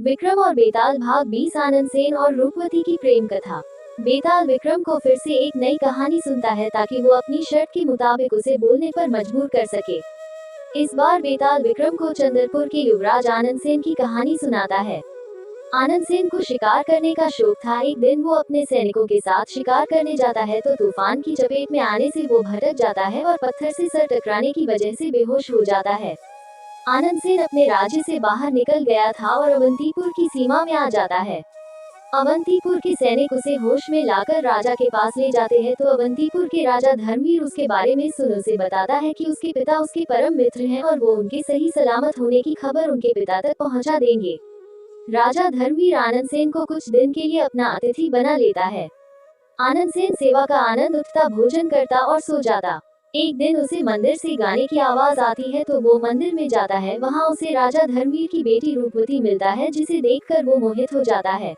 विक्रम और बेताल भाग 20। आनंद सेन और रूपवती की प्रेम कथा। बेताल विक्रम को फिर से एक नई कहानी सुनता है ताकि वो अपनी शर्त के मुताबिक उसे बोलने पर मजबूर कर सके। इस बार बेताल विक्रम को चंद्रपुर के युवराज आनंद सेन की कहानी सुनाता है। आनंद सेन को शिकार करने का शौक था। एक दिन वो अपने सैनिकों के साथ शिकार करने जाता है तो तूफान की चपेट में आने से वो भटक जाता है और पत्थर से सर टकराने की वजह से बेहोश हो जाता है। आनंद सेन अपने राज्य से बाहर निकल गया था और अवंतीपुर की सीमा में आ जाता है। अवंतीपुर के सैनिक उसे होश में लाकर राजा के पास ले जाते हैं तो अवंतीपुर के राजा धर्मवीर उसके बारे में सुन उसे बताता है कि उसके पिता उसके परम मित्र हैं और वो उनके सही सलामत होने की खबर उनके पिता तक पहुंचा देंगे। राजा धर्मवीर आनंद सेन को कुछ दिन के लिए अपना अतिथि बना लेता है। आनंद सेन सेवा का आनंद उठता, भोजन करता और सो जाता। एक दिन उसे मंदिर से गाने की आवाज आती है तो वो मंदिर में जाता है। वहाँ उसे राजा धर्मवीर की बेटी रूपवती मिलता है जिसे देखकर वो मोहित हो जाता है।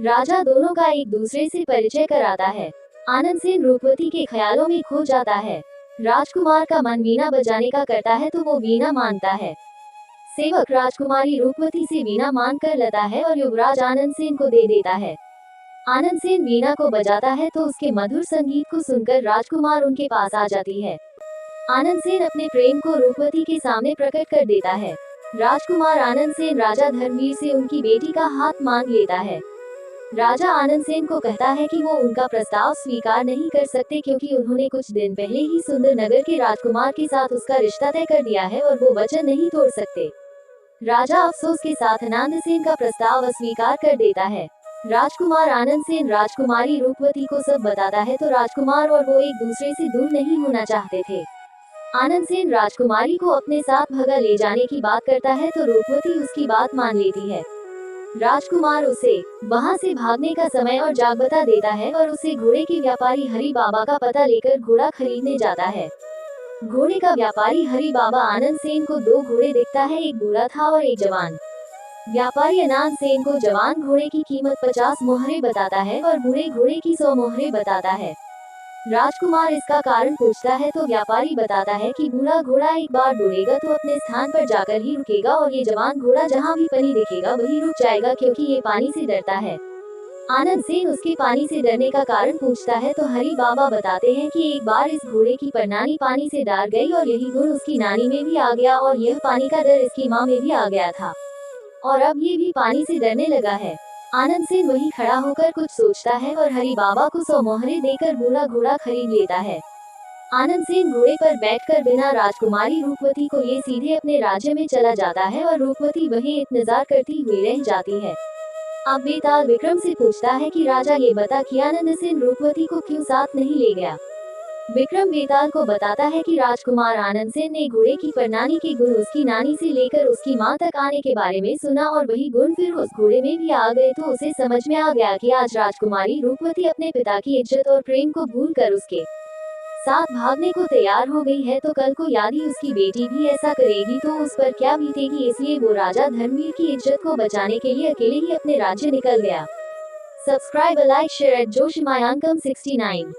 राजा दोनों का एक दूसरे से परिचय कराता है। आनंद सेन रूपवती के ख्यालों में खो जाता है। राजकुमार का मन वीणा बजाने का करता है तो वो वीणा मांगता है। सेवक राजकुमारी रूपवती से वीणा मांग कर लेता है और युवराज आनंद सेन को दे देता है। आनंद सेन वीणा को बजाता है तो उसके मधुर संगीत को सुनकर राजकुमार उनके पास आ जाती है। आनंद सेन अपने प्रेम को रूपवती के सामने प्रकट कर देता है। राजकुमार आनंद सेन राजा धर्मवीर से उनकी बेटी का हाथ मांग लेता है। राजा आनंद सेन को कहता है कि वो उनका प्रस्ताव स्वीकार नहीं कर सकते क्योंकि उन्होंने कुछ दिन पहले ही सुंदर नगर के राजकुमार के साथ उसका रिश्ता तय कर दिया है और वो वचन नहीं तोड़ सकते। राजा अफसोस के साथ आनंद सेन का प्रस्ताव अस्वीकार कर देता है। राजकुमार आनंद सेन राजकुमारी रूपवती को सब बताता है तो राजकुमार और वो एक दूसरे से दूर नहीं होना चाहते थे। आनंद सेन राजकुमारी को अपने साथ भगा ले जाने की बात करता है तो रूपवती उसकी बात मान लेती है। राजकुमार उसे वहां से भागने का समय और जगह बता देता है और उसे घोड़े के व्यापारी हरि बाबा का पता लेकर घोड़ा खरीदने जाता है। घोड़े का व्यापारी हरि बाबा आनंद सेन को दो घोड़े दिखता है, एक बूढ़ा था और एक जवान। व्यापारी आनंद सेन को जवान घोड़े की कीमत 50 मोहरे बताता है और बूढ़े घोड़े की 100 मोहरे बताता है। राजकुमार इसका कारण पूछता है तो व्यापारी बताता है कि बूढ़ा घोड़ा एक बार दौड़ेगा तो अपने स्थान पर जाकर ही रुकेगा और ये जवान घोड़ा जहाँ भी पानी दिखेगा वही रुक जाएगा क्योंकि ये पानी से डरता है। आनंद सेन उसके पानी से डरने का कारण पूछता है तो हरि बाबा बताते हैं कि एक बार इस घोड़े की परनानी पानी से डर गई और यही गुण उसकी नानी में भी आ गया और यह पानी का डर इसकी माँ में भी आ गया था और अब ये भी पानी से डरने लगा है। आनंद सेन वहीं खड़ा होकर कुछ सोचता है और हरि बाबा को 100 मोहरे देकर बूढ़ा घोड़ा खरीद लेता है। आनंद सेन घोड़े पर बैठकर बिना राजकुमारी रूपवती को ये सीधे अपने राज्य में चला जाता है और रूपवती वहीं इंतजार करती हुई रह जाती है। अब बेताल विक्रम से पूछता है कि राजा ये बता कि आनंद सेन रूपवती को क्यों साथ नहीं ले गया। विक्रम बेताल को बताता है कि राजकुमार आनंद सेन ने घोड़े की परनानी के गुण उसकी नानी से लेकर उसकी माँ तक आने के बारे में सुना और वही गुण फिर उस घोड़े में भी आ गए तो उसे समझ में आ गया कि आज राजकुमारी रूपवती अपने पिता की इज्जत और प्रेम को भूलकर उसके साथ भागने को तैयार हो गई है तो कल को यदि उसकी बेटी भी ऐसा करेगी तो उस पर क्या बीतेगी। इसलिए वो राजा धर्मवीर की इज्जत को बचाने के लिए अकेले ही अपने राज्य निकल गया। Subscribe, like, share at Joshimayankam 69।